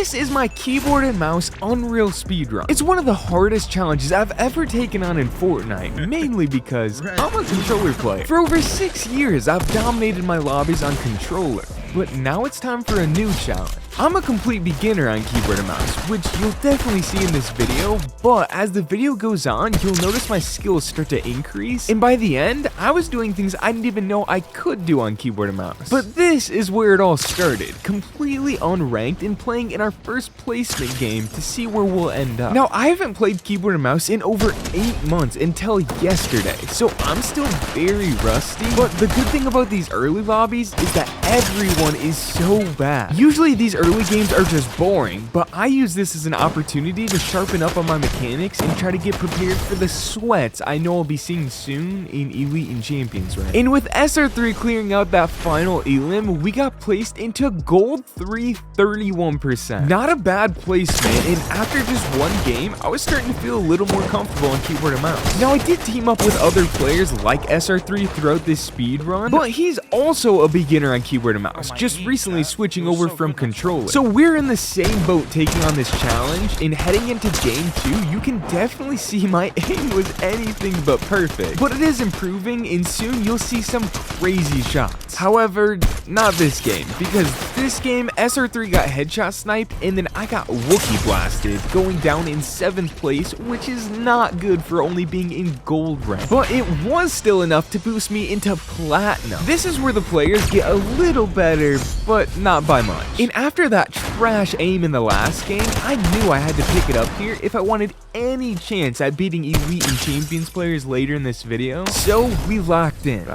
this is my keyboard and mouse Unreal speedrun. It's one of the hardest challenges I've ever taken on in Fortnite, mainly because I'm a controller player. For over 6 years, I've dominated my lobbies on controller, but now it's time for a new challenge. I'm a complete beginner on keyboard and mouse, which you'll definitely see in this video, but as the video goes on, you'll notice my skills start to increase, and by the end, I was doing things I didn't even know I could do on keyboard and mouse. But this is where it all started, completely unranked and playing in our first placement game to see where we'll end up. Now, I haven't played keyboard and mouse in over 8 months until yesterday, so I'm still very rusty, but the good thing about these early lobbies is that everyone is so bad. Usually these early games are just boring, but I use this as an opportunity to sharpen up on my mechanics and try to get prepared for the sweats I know I'll be seeing soon in Elite and Champions rank. And with SR3 clearing out that final elim, we got placed into Gold 3 31%. Not a bad placement, and after just one game, I was starting to feel a little more comfortable on keyboard and mouse. Now, I did team up with other players like SR3 throughout this speed run, but he's also a beginner on keyboard and mouse, just recently switching over from controller. So we're in the same boat taking on this challenge, and heading into game 2, you can definitely see my aim was anything but perfect. But it is improving, and soon you'll see some crazy shots. However, not this game, because this game, SR3 got headshot sniped, and then I got Wookiee blasted, going down in 7th place, which is not good for only being in gold rank. But it was still enough to boost me into platinum. This is where the players get a little better, but not by much. And after that trash aim in the last game, I knew I had to pick it up here if I wanted any chance at beating Elite and Champions players later in this video. So we locked in.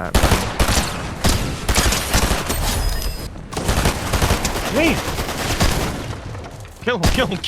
Hey! Kill him.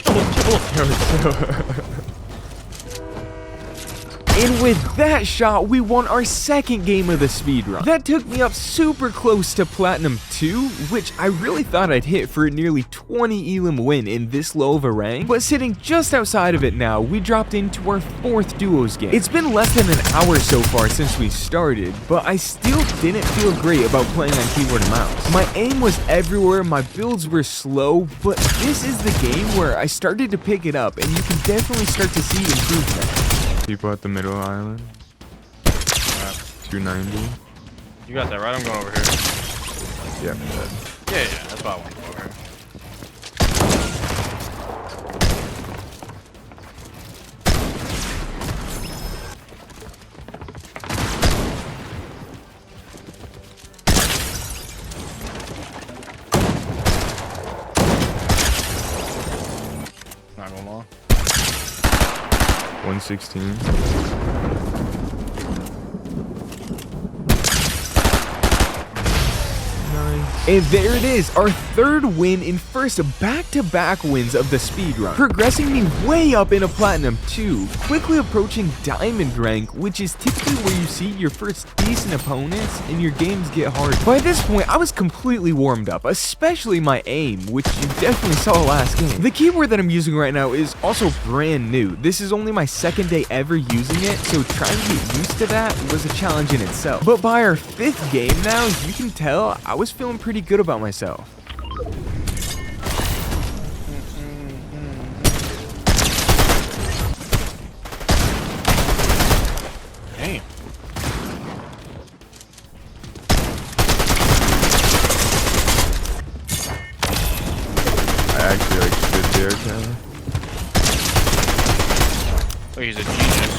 And with that shot, we won our second game of the speedrun. That took me up super close to Platinum 2, which I really thought I'd hit for a nearly 20 elim win in this low of a rank, but sitting just outside of it now, we dropped into our 4th duos game. It's been less than an hour so far since we started, but I still didn't feel great about playing on keyboard and mouse. My aim was everywhere, my builds were slow, but this is the game where I started to pick it up, and you can definitely start to see improvement. People at the middle island. 290. You got that right? I'm going over here. Yeah, I'm dead. Yeah, that's why I want to go over here. Not going long. 116. And there it is, our 3rd win in first back-to-back wins of the speedrun, progressing me way up into Platinum 2, quickly approaching Diamond rank, which is typically where you see your first decent opponents and your games get hard. By this point, I was completely warmed up, especially my aim, which you definitely saw last game. The keyboard that I'm using right now is also brand new. This is only my 2nd day ever using it, so trying to get used to that was a challenge in itself. But by our 5th game now, you can tell I was feeling pretty good about myself. Damn. I actually like stood there, Tyler. Oh, he's a genius.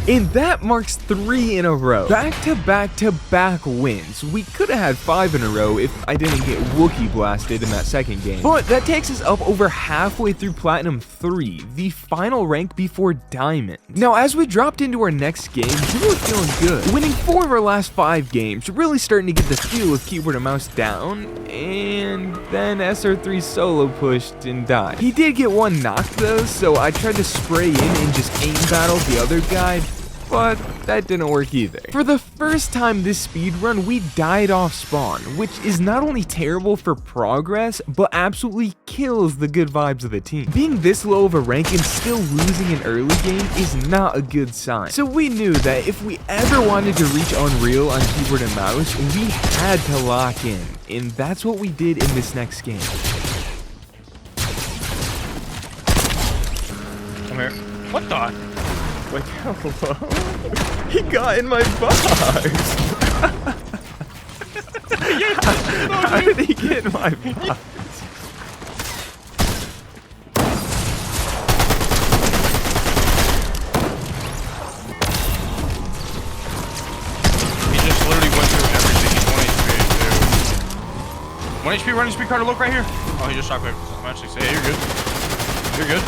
And that marks 3 in a row. Back-to-back-to-back wins. We could have had 5 in a row if I didn't get Wookiee blasted in that 2nd game. But that takes us up over halfway through Platinum 3, the final rank before Diamond. Now, as we dropped into our next game, we were feeling good. Winning 4 of our last 5 games, really starting to get the feel of keyboard and mouse down, and then SR3 solo pushed and died. He did get 1 knock though, so I tried to spray in and just aim battle the other guy, but that didn't work either. For the first time this speedrun, we died off spawn, which is not only terrible for progress, but absolutely kills the good vibes of the team. Being this low of a rank and still losing an early game is not a good sign. So we knew that if we ever wanted to reach Unreal on keyboard and mouse, we had to lock in, and that's what we did in this next game. Come here. What the? Like, hello? He got in my box! How did he get in my box? He just literally went through everything. He's 1 HP, dude. 1 HP, Carter, look right here. Oh, he just shot quick. I'm actually saying, hey, you're good. You're good.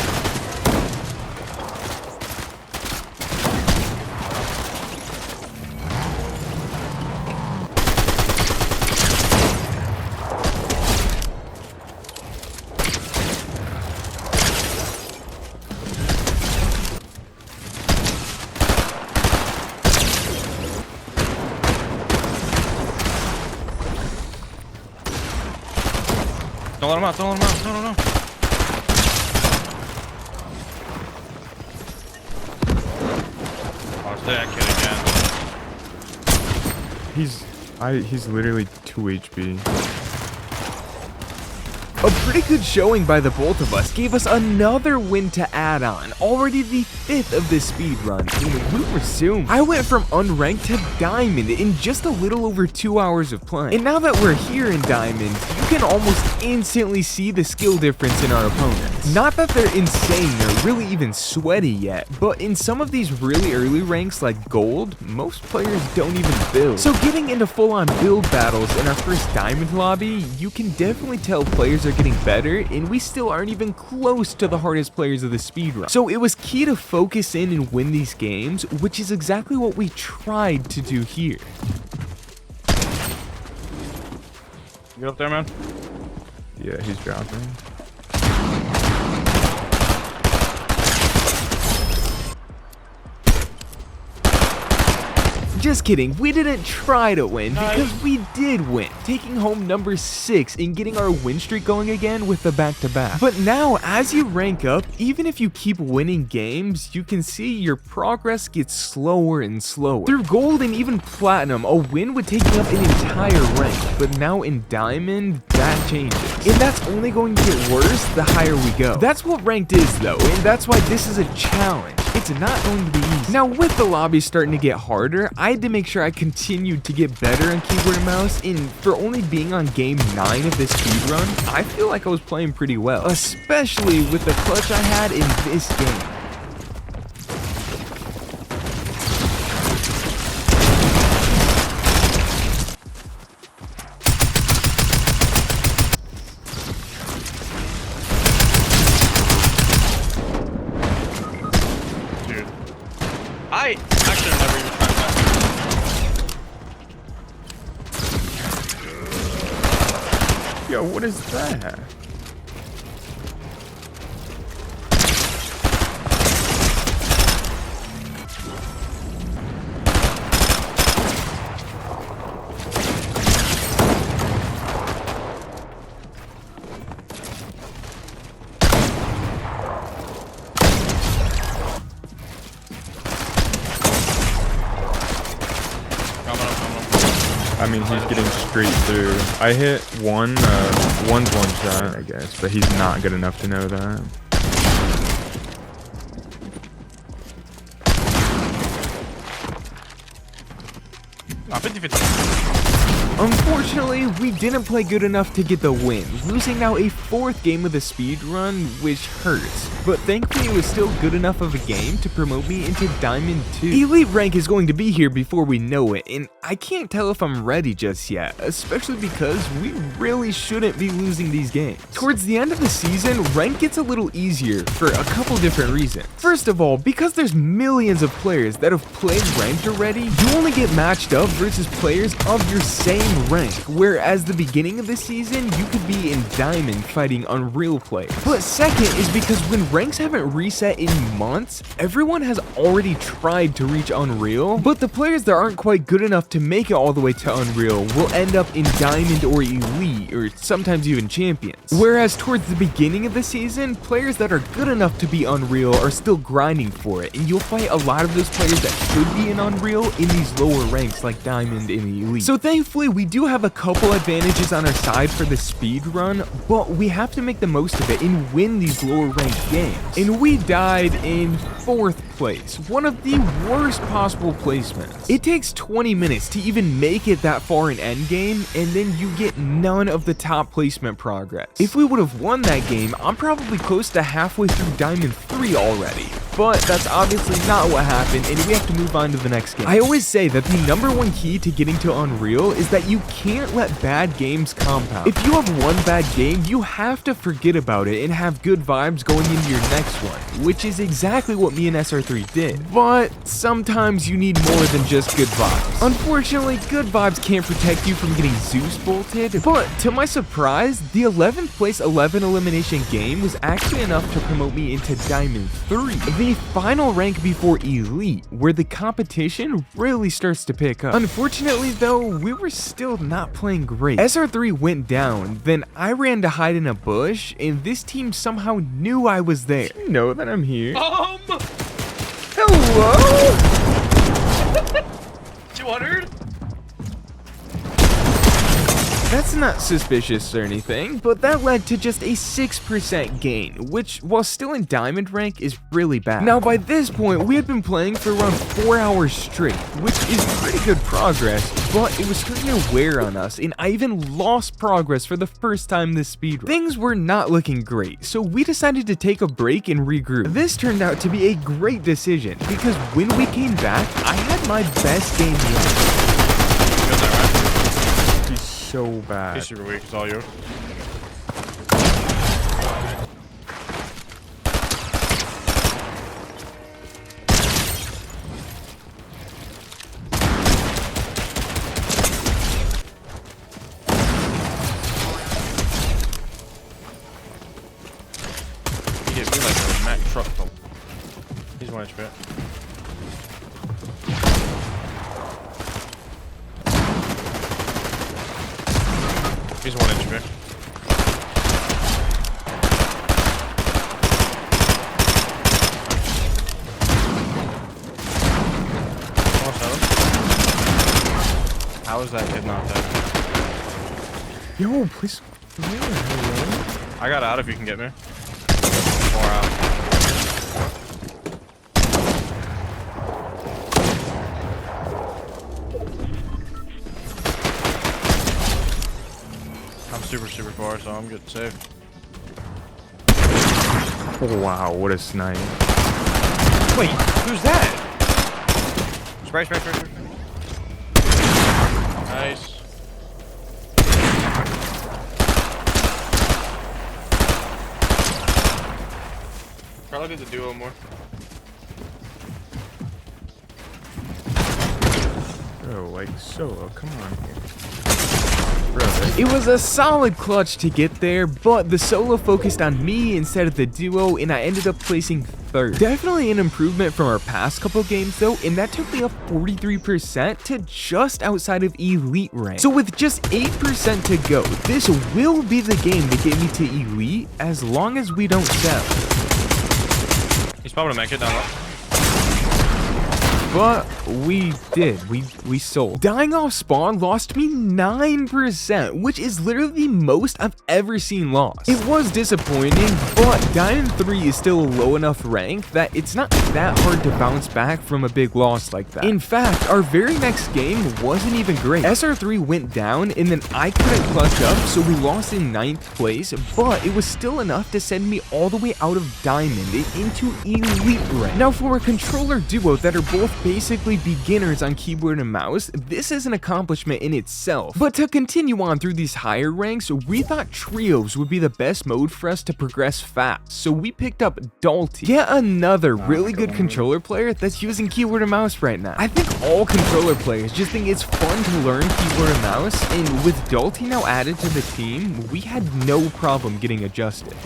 Don't let him out, don't let him out. No, no, no. Oh, it's that kid again. He's literally 2 HP. A pretty good showing by the both of us gave us another win to add on, already the 5th of this speed run, and we resumed. I went from unranked to diamond in just a little over 2 hours of playing. And now that we're here in diamond, you can almost instantly see the skill difference in our opponents. Not that they're insane or really even sweaty yet, but in some of these really early ranks like gold, most players don't even build. So getting into full-on build battles in our first diamond lobby, you can definitely tell players are getting better, and we still aren't even close to the hardest players of the speedrun. So it was key to focus in and win these games, which is exactly what we tried to do here. Get up there, man. Yeah, he's dropping. Just kidding, we didn't try to win because we did win, taking home number 6 and getting our win streak going again with the back-to-back. But now, as you rank up, even if you keep winning games, you can see your progress gets slower and slower. Through gold and even platinum, a win would take you up an entire rank, but now in diamond, that changes. And that's only going to get worse the higher we go. That's what ranked is though, and that's why this is a challenge. It's not going to be easy. Now with the lobby starting to get harder, I had to make sure I continued to get better on keyboard and mouse, and for only being on game 9 of this speedrun, I feel like I was playing pretty well, especially with the clutch I had in this game. I actually never even tried that. Yo, what is that? I mean, he's getting straight through. I hit one's one shot, I guess, but he's not good enough to know that. Ah, 50-50. Unfortunately, we didn't play good enough to get the win, losing now a 4th game of the speedrun, which hurts. But thankfully it was still good enough of a game to promote me into Diamond 2. Elite rank is going to be here before we know it, and I can't tell if I'm ready just yet, especially because we really shouldn't be losing these games. Towards the end of the season, rank gets a little easier for a couple different reasons. First of all, because there's millions of players that have played ranked already, you only get matched up versus players of your same rank, whereas the beginning of the season, you could be in Diamond fighting Unreal players. But second is because when ranks haven't reset in months, everyone has already tried to reach Unreal, but the players that aren't quite good enough to make it all the way to Unreal will end up in Diamond or Elite, or sometimes even Champions. Whereas towards the beginning of the season, players that are good enough to be Unreal are still grinding for it, and you'll fight a lot of those players that should be in Unreal in these lower ranks like Diamond and Elite. So thankfully, we we do have a couple advantages on our side for the speed run, but we have to make the most of it and win these lower ranked games. And we died in 4th place, one of the worst possible placements. It takes 20 minutes to even make it that far in endgame, and then you get none of the top placement progress. If we would have won that game, I'm probably close to halfway through Diamond 3 already. But that's obviously not what happened, and we have to move on to the next game. I always say that the #1 key to getting to Unreal is that you can't let bad games compound. If you have one bad game, you have to forget about it and have good vibes going into your next one, which is exactly what me and SR3 did. But sometimes you need more than just good vibes. Unfortunately, good vibes can't protect you from getting Zeus bolted, but to my surprise, the 11th place 11 elimination game was actually enough to promote me into Diamond 3. The final rank before Elite, where the competition really starts to pick up. Unfortunately though, we were still not playing great. SR3 went down, then I ran to hide in a bush, and this team somehow knew I was there. You know that I'm here. Hello? 200? That's not suspicious or anything, but that led to just a 6% gain, which, while still in diamond rank, is really bad. Now, by this point, we had been playing for around 4 hours straight, which is pretty good progress, but it was starting to wear on us, and I even lost progress for the first time this speedrun. Things were not looking great, so we decided to take a break and regroup. This turned out to be a great decision, because when we came back, I had my best game yet. So bad. He's super weak, it's all you. He hit me like a Mack truck though. He's 1 HP. He's 1 HP. How is that kid not dead? Yo, please. I got out if you can get me. More out. I'm super far, so I'm getting safe. Oh, wow, what a snipe. Wait, who's that? Spray. Nice. Probably did the duo more. Oh, like solo, come on here. It was a solid clutch to get there, but the solo focused on me instead of the duo, and I ended up placing 3rd. Definitely an improvement from our past couple games though, and that took me up 43% to just outside of Elite rank. So with just 8% to go, this will be the game to get me to Elite as long as we don't sell. He's probably gonna make it down low. But we did. We sold. Dying off spawn lost me 9%, which is literally the most I've ever seen lost. It was disappointing, but Diamond 3 is still a low enough rank that it's not that hard to bounce back from a big loss like that. In fact, our very next game wasn't even great. SR3 went down, and then I couldn't clutch up, so we lost in 9th place, but it was still enough to send me all the way out of Diamond and into Elite rank. Now, for a controller duo that are both basically beginners on keyboard and mouse, this is an accomplishment in itself. But to continue on through these higher ranks, we thought trios would be the best mode for us to progress fast, so we picked up Dalty, yet another really good controller player that's using keyboard and mouse right now. I think all controller players just think it's fun to learn keyboard and mouse, and with Dalty now added to the team, we had no problem getting adjusted.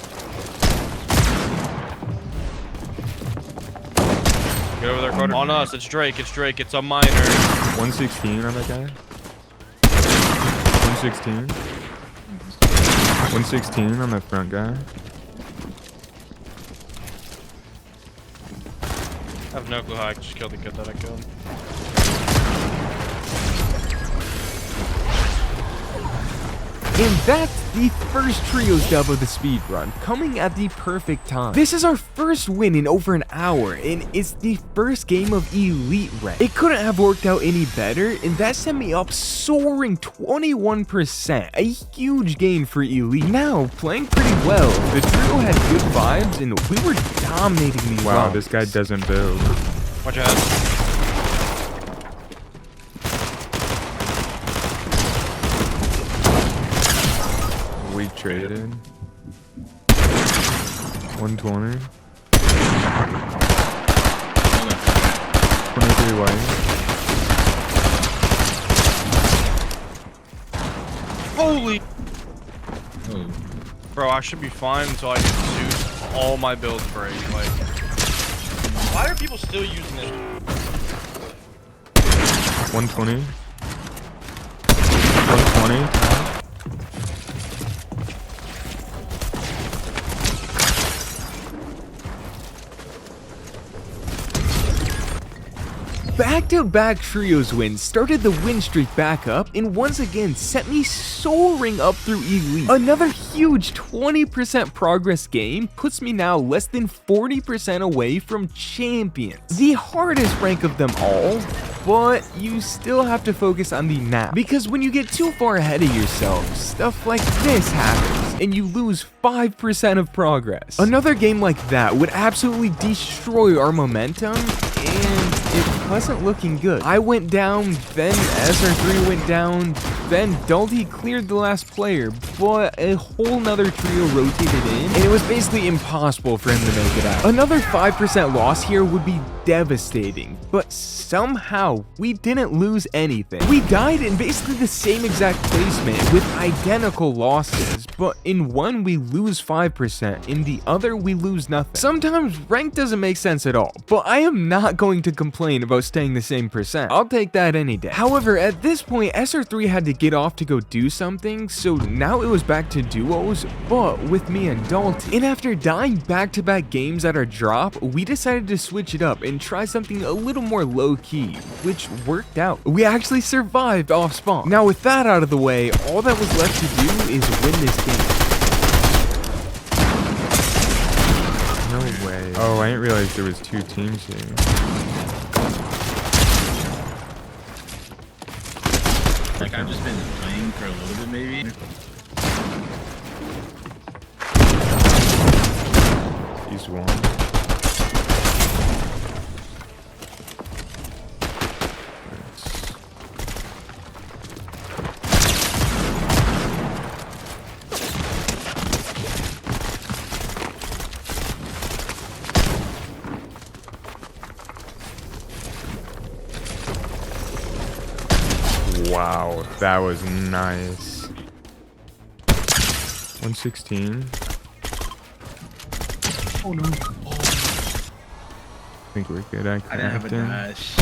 Get over there, Carter. On us, it's Drake, it's a minor. 116 on that guy. 116. 116 on that front guy. I have no clue how I just killed the kid that I killed. And that's the first trios dub of the speedrun, coming at the perfect time. This is our first win in over an hour, and it's the first game of Elite Rank. It couldn't have worked out any better, and that sent me up soaring 21%, a huge gain for Elite. Now, playing pretty well, the trio had good vibes, and we were dominating these Wow, rounds. this guy doesn't build. Watch your head. We traded. 120. 23 white. Holy. Bro, I should be fine until I get Zeus. All my builds break. Like, why are people still using this? 120. 120. Back-to-back trios wins started the win streak back up and once again sent me soaring up through Elite. Another huge 20% progress gain puts me now less than 40% away from Champions, the hardest rank of them all. But you still have to focus on the nap, because when you get too far ahead of yourself, stuff like this happens, and you lose 5% of progress. Another game like that would absolutely destroy our momentum, and it wasn't looking good. I went down, then SR3 went down, then Dalty cleared the last player, but a whole nother trio rotated in, and it was basically impossible for him to make it out. Another 5% loss here would be devastating, but somehow we didn't lose anything. We died in basically the same exact placement with identical losses, but in one we lose 5%, in the other we lose nothing. Sometimes rank doesn't make sense at all, but I am not going to complain about staying the same percent. I'll take that any day. However, at this point, SR3 had to get off to go do something, so now it was back to duos, but with me and Dalty. And after dying back-to-back games at our drop, we decided to switch it up and try something a little more low-key, which worked out. We actually survived off spawn. Now with that out of the way, all that was left to do is win this game. No way. Oh, I didn't realize there was two teams here. Like, I've just been playing for a little bit, maybe. He's one. Wow, that was nice. 116. Oh no. I think we're good. I I didn't have a crafted. dash.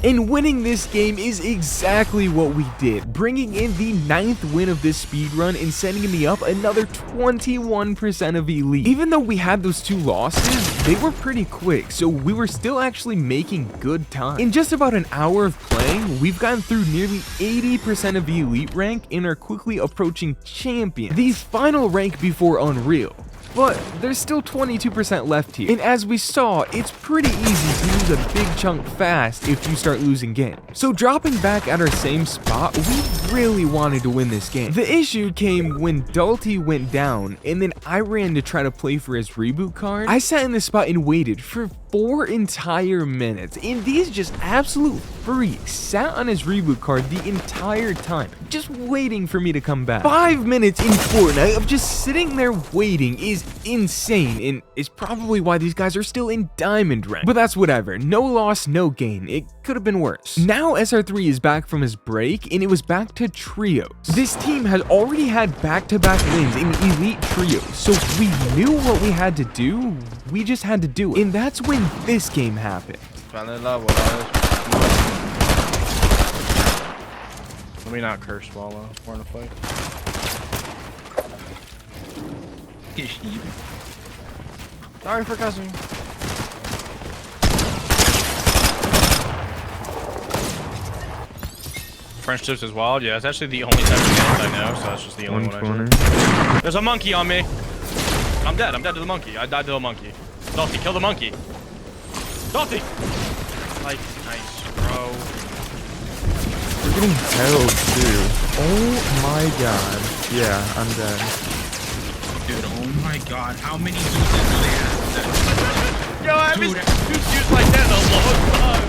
And winning this game is exactly what we did, bringing in the 9th win of this speedrun and sending me up another 21% of Elite. Even though we had those 2 losses, they were pretty quick, so we were still actually making good time. In just about an hour of playing, we've gotten through nearly 80% of the Elite rank and are quickly approaching Champion, the final rank before Unreal. But there's still 22% left here, and as we saw, it's pretty easy to lose a big chunk fast if you start losing games. So dropping back at our same spot, we really wanted to win this game. The issue came when Dalty went down, and then I ran to try to play for his reboot card. I sat in this spot and waited for 4 entire minutes, and these just absolute freaks sat on his reboot card the entire time, just waiting for me to come back. 5 minutes in Fortnite of just sitting there waiting is insane, and is probably why these guys are still in diamond rank. But that's whatever, no loss, no gain. It could have been worse. Now SR3 is back from his break, and it was back to trios. This team has already had back-to-back wins in Elite trios, so we knew what we had to do, we just had to do it. And that's when this game happened. Let me not curse while we're in a fight. sheep. Sorry for cussing. French tips is wild. Yeah, it's actually the only type of dance I know, so that's just the only one I do. There's a monkey on me. I'm dead. I'm dead to the monkey. I died to the monkey. Salty, kill the monkey. Salty! Like, nice, bro. We're getting held too. Oh my god. Yeah, I'm dead. Dude, oh my god, how many Zeus's do they have? Yo, I haven't used like that in a long time.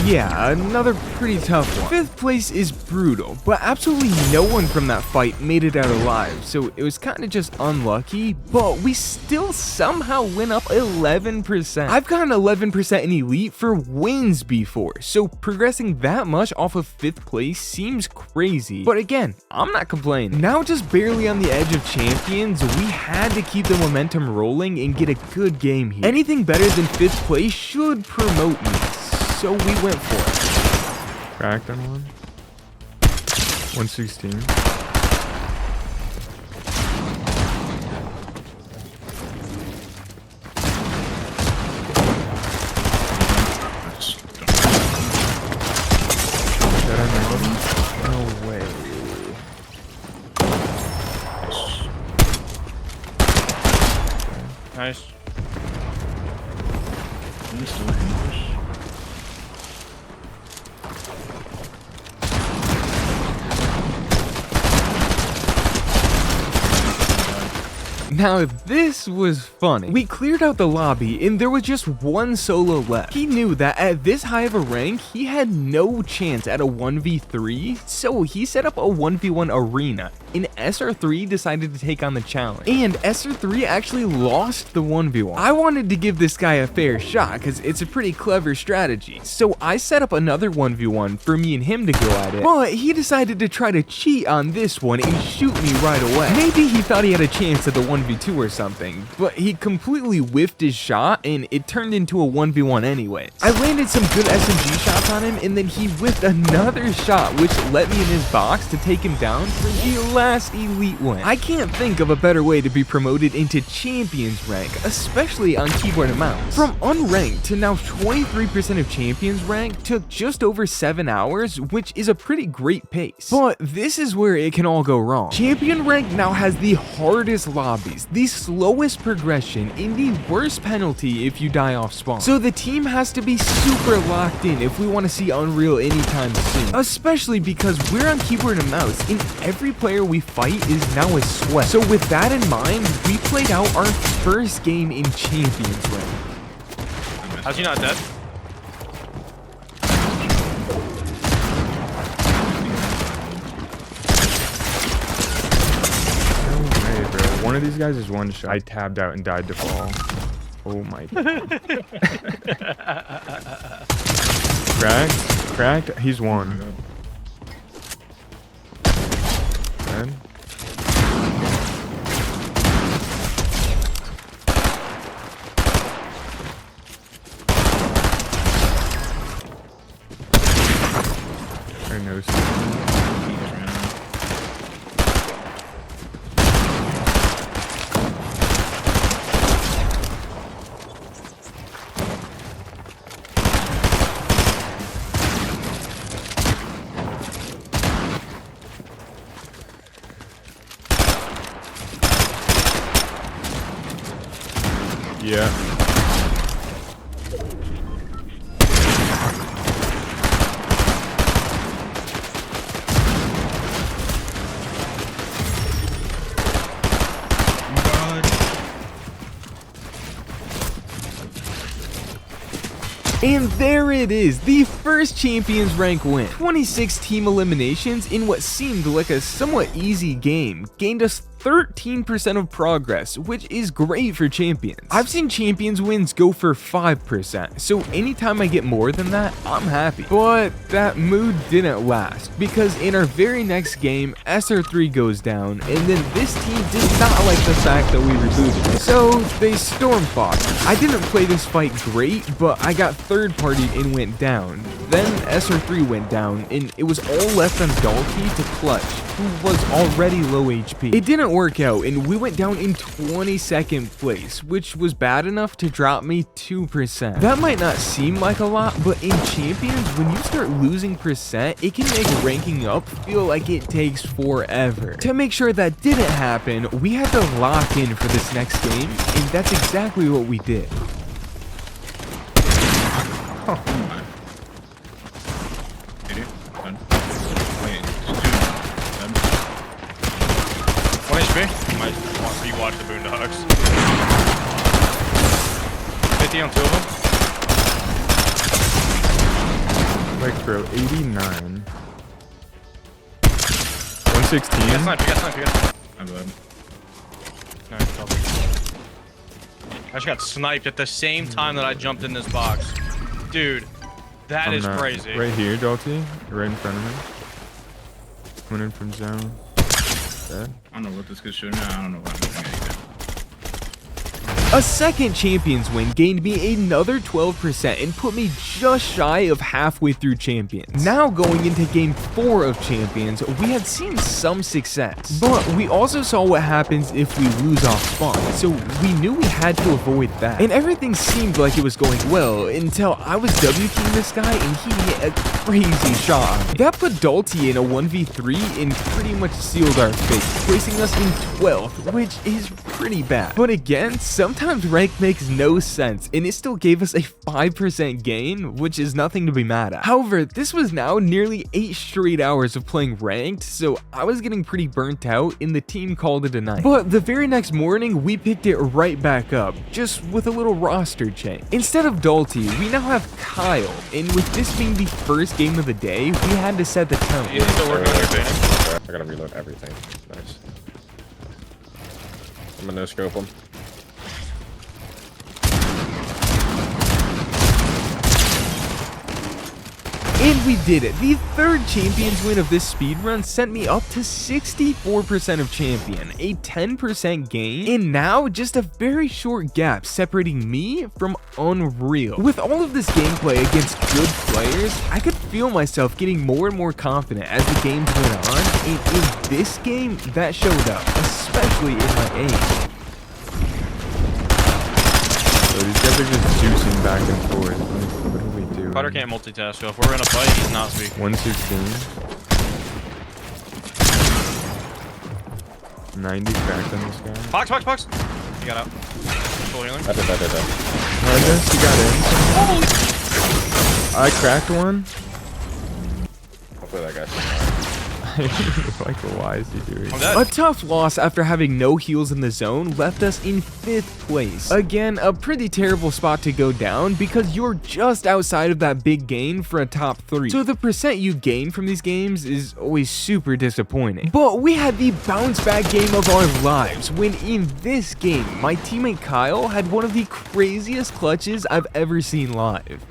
Yeah, another pretty tough one. 5th place is brutal, but absolutely no one from that fight made it out alive, so it was kind of just unlucky, but we still somehow went up 11%. I've gotten 11% in Elite for wins before, so progressing that much off of 5th place seems crazy, but again, I'm not complaining. Now just barely on the edge of champions, we had to keep the momentum rolling and get a good game here. Anything better than 5th place should promote me, so we went for it. Cracked on one. 116. That I know? No way. Nice. Now this was funny. We cleared out the lobby and there was just one solo left. He knew that at this high of a rank, he had no chance at a 1v3, so he set up a 1v1 arena, and SR3 decided to take on the challenge. And SR3 actually lost the 1v1. I wanted to give this guy a fair shot because it's a pretty clever strategy, so I set up another 1v1 for me and him to go at it, but he decided to try to cheat on this one and shoot me right away. Maybe he thought he had a chance at the 1v2 or something, but he completely whiffed his shot and it turned into a 1v1 anyway. I landed some good SMG shots on him and then he whiffed another shot which let me in his box to take him down for the last elite win. I can't think of a better way to be promoted into champions rank, especially on keyboard and mouse. From unranked to now 23% of champions rank took just over 7 hours, which is a pretty great pace. But this is where it can all go wrong. Champion rank now has the hardest lobbies, the slowest progression, and the worst penalty if you die off spawn. So the team has to be super locked in if we want to see Unreal anytime soon, especially because we're on keyboard and mouse and every player we fight is now a sweat. So with that in mind, we played out our first game in champions rank. How's he not dead? One of these guys is one shot. I tabbed out and died to fall. Oh my god. Cracked. Cracked. He's one. Dead. I know. Yeah. And there it is, the first Champions Rank win. 26 team eliminations in what seemed like a somewhat easy game gained us 13% of progress, which is great for champions. I've seen champions wins go for 5%, so anytime I get more than that, I'm happy. But that mood didn't last, because in our very next game, SR3 goes down, and then this team did not like the fact that we rebooted it, so they storm fought. I didn't play this fight great, but I got third partied and went down. Then SR3 went down, and it was all left on Dalty to clutch, who was already low HP. It didn't work out, and we went down in 22nd place, which was bad enough to drop me 2%. That might not seem like a lot, but in Champions, when you start losing percent, it can make ranking up feel like it takes forever. To make sure that didn't happen, we had to lock in for this next game, and that's exactly what we did. Oh my. Hit it. Done. Wait, it's 2. Done. 1 HP. Might want to rewatch the Boondocks. 50 on 2 of them. Like, bro, 89. 116. You got snipe, you got snipe, you got. My bad. No, it's all good. I just got sniped at the same time that I jumped in this box. Dude, that is crazy. Right here, Dalty. Right in front of me. Coming in from zone. Dead. I don't know what this kid's shooting at. I don't know what I'm looking at either. A second Champions win gained me another 12% and put me just shy of halfway through Champions. Now going into game 4 of Champions, we had seen some success, but we also saw what happens if we lose off spawn, so we knew we had to avoid that. And everything seemed like it was going well until I was W-keying this guy and he hit a crazy shot on me. That put Dalty in a 1v3 and pretty much sealed our fate, placing us in 12th, which is pretty bad. But again, sometimes rank makes no sense, and it still gave us a 5% gain, which is nothing to be mad at. However, this was now nearly 8 straight hours of playing ranked, so I was getting pretty burnt out, and the team called it a night. But the very next morning, we picked it right back up, just with a little roster change. Instead of Dalty, we now have Kyle, and with this being the first game of the day, we had to set the tone. You still working on your thing? I gotta reload everything. Nice. I'm gonna no-scope him. And we did it. The third Champions win of this speedrun sent me up to 64% of Champion, a 10% gain, and now just a very short gap separating me from Unreal. With all of this gameplay against good players, I could feel myself getting more and more confident as the games went on, and in this game, that showed up, especially in my aim. So these guys are just juicing back and forth. What do we do? Carter can't multitask, so if we're in a fight, he's not speaking. 116. 90 cracked on this guy. Box, box, box! You got out. Full healing. I did. I guess he got in. I cracked one. Hopefully that guy's Like, why is he doing I'm that? dead. A tough loss after having no heals in the zone left us in 5th place. Again, a pretty terrible spot to go down because you're just outside of that big gain for a top 3. So the percent you gain from these games is always super disappointing. But we had the bounce back game of our lives when in this game, my teammate Kyle had one of the craziest clutches I've ever seen live.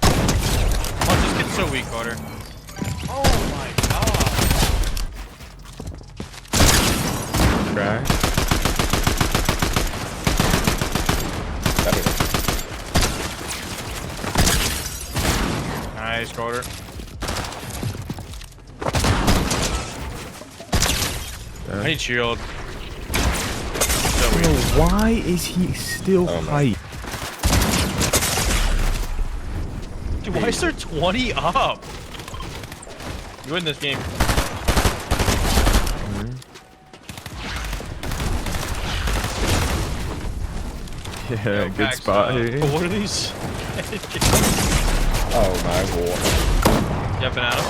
Watch this kid so weak, Carter. Oh my god. Crack. Nice, Carter. I need shield. So Bro, weak. why is he still hype? Dude, why is there 20 up? You win this game. Yeah, Yo, good Pax, spot here. What are these? Oh my god. Yeah, banana.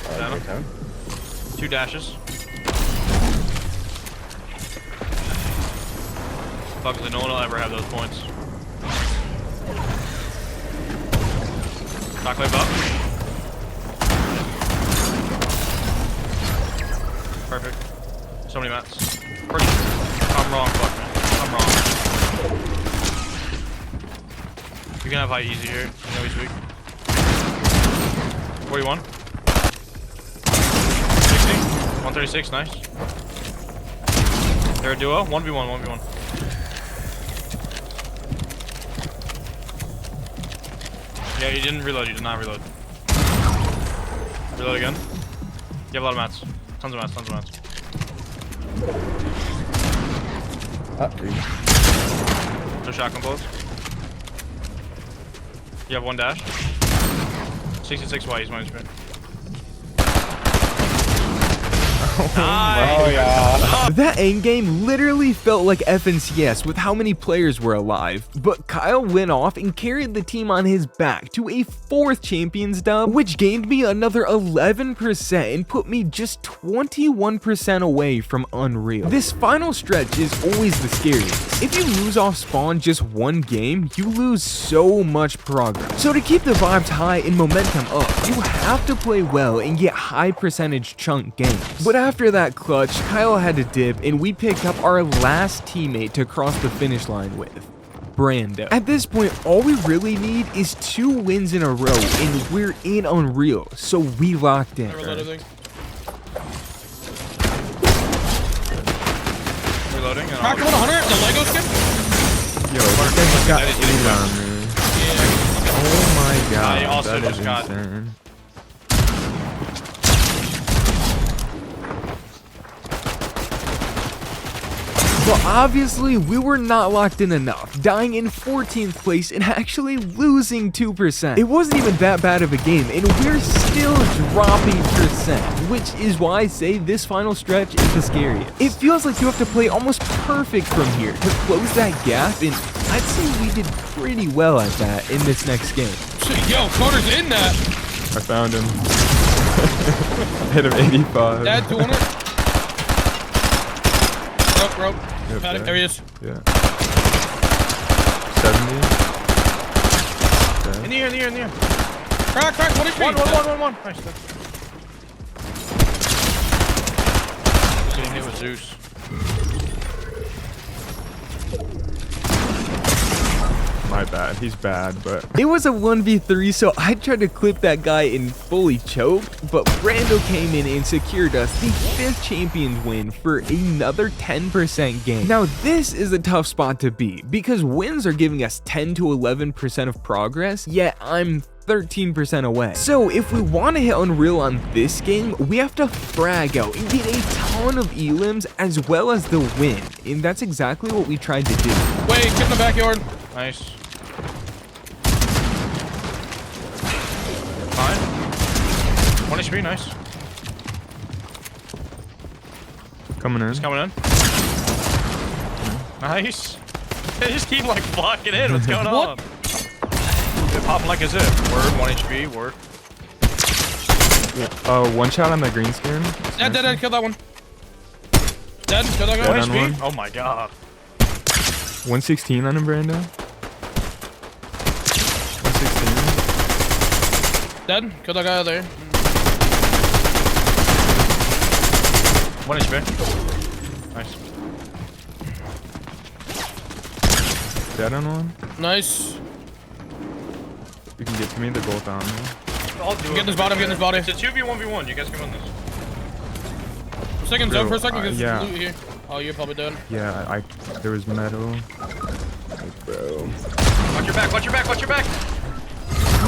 Banana. Okay. 2 dashes. Fuck, no one will ever have those points. Shockwave up. Perfect. So many mats. I'm wrong, fuck man. I'm wrong. You can have high easy here. You know he's weak. 41. 60. 136, nice. They're a duo. 1v1, 1v1. Yeah, you didn't reload. You did not reload. Reload again. You have a lot of mats. Tons of mats. Tons of mats. So shotgun bullets. You have one dash. 66 white. He's one HP. Nice. Oh yeah. That endgame literally felt like FNCS with how many players were alive, but Kyle went off and carried the team on his back to a 4th Champions dub, which gained me another 11% and put me just 21% away from Unreal. This final stretch is always the scariest. If you lose off spawn just one game, you lose so much progress. So to keep the vibes high and momentum up, you have to play well and get high percentage chunk games. But after that clutch, Kyle had to dip and we picked up our last teammate to cross the finish line with, Brando. At this point, all we really need is 2 wins in a row and we're in Unreal, so we locked in. Reloading. Crack 100, the Lego skip? Yo, this thing's got That is 8 on me. Yeah. Oh my god, he also that is just got- insane. But obviously, we were not locked in enough, dying in 14th place and actually losing 2%. It wasn't even that bad of a game, and we're still dropping percent, which is why I say this final stretch is the scariest. It feels like you have to play almost perfect from here to close that gap, and I'd say we did pretty well at that in this next game. Shit, yo, Carter's in that. I found him. Hit him 85. Dad doing it. Rope. Yep, Got him. There he is. Yeah. 70. In the air. Crack, what is One. Nice. Getting hit with Zeus. My bad. He's bad, but It was a 1v3, so I tried to clip that guy and fully choked, but Brando came in and secured us the 5th Champions win for another 10% gain. Now this is a tough spot to beat, because wins are giving us 10 to 11% of progress, yet I'm 13% away. So if we want to hit Unreal on this game, we have to frag out and get a ton of elims as well as the win, and that's exactly what we tried to do. Wait, get in the backyard. Nice. Fine. 1 HP, nice. coming in. He's coming in. Nice. They just keep like blocking in. What's going on? They're popping like a zip. Word, 1 HP, word. One shot on the green skin. Dead, kill that one. Dead, kill that guy. Dead 1 on HP? one. Oh my god. 116 on him, Brando. 116. Dead, kill that guy out there. 1 HP. Nice. Dead on one. Nice. You can get to me. They're both on me. I'll do Get this body, get this body. It's a 2v1v1. You guys can win this. Second zone for a second, Bro, get yeah. loot here. Oh, you're probably dead. Yeah, there was metal. Like, bro. Watch your back, watch your back, watch your back.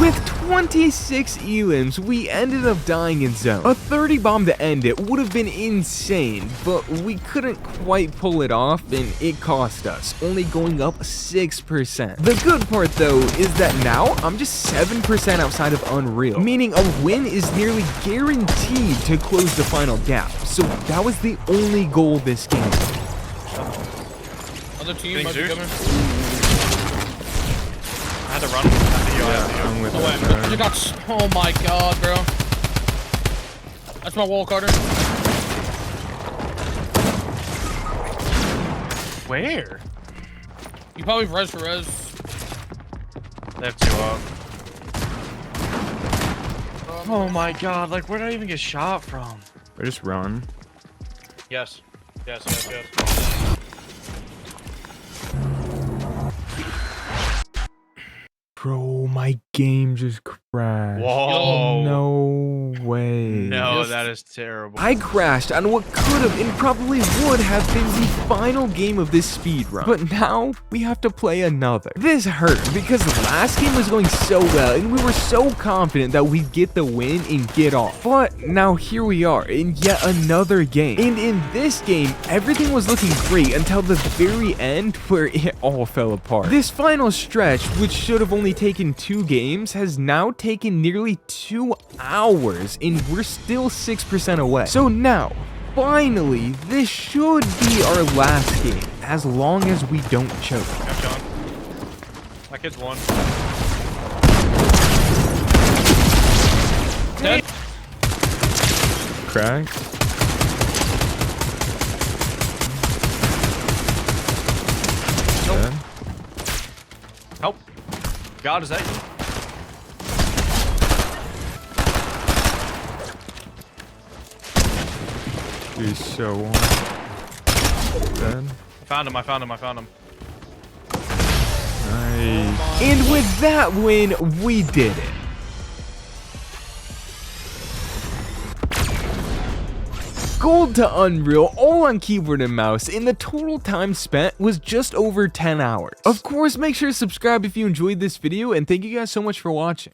With 26 elims, we ended up dying in zone. A 30 bomb to end it would have been insane, but we couldn't quite pull it off and it cost us, only going up 6%. The good part though is that now I'm just 7% outside of Unreal, meaning a win is nearly guaranteed to close the final gap. So that was the only goal this game. Other team Getting might be Zeus? coming. I had to run. I'm with No way, that. you got. Oh my god, bro. That's my wall, Carter. Where? You probably res for res. They have 2 up. Oh my god, like where did I even get shot from? I just run. Yes. Yes. Bro, my game just crashed. Whoa. No way. No, that is terrible. I crashed on what could have and probably would have been the final game of this speedrun. But now we have to play another. This hurt because the last game was going so well and we were so confident that we'd get the win and get off. But now here we are in yet another game. And in this game, everything was looking great until the very end where it all fell apart. This final stretch, which should have only taken 2 games, has now taken nearly 2 hours and we're still 6% away. So now, finally, this should be our last game, as long as we don't choke. Got John. That kid's one. Dead. Crack. Dead. Help. God, is that you? He's so on. Dead. I found him. Nice. And with that win, we did it. Gold to Unreal, all on keyboard and mouse, and the total time spent was just over 10 hours. Of course, make sure to subscribe if you enjoyed this video, and thank you guys so much for watching.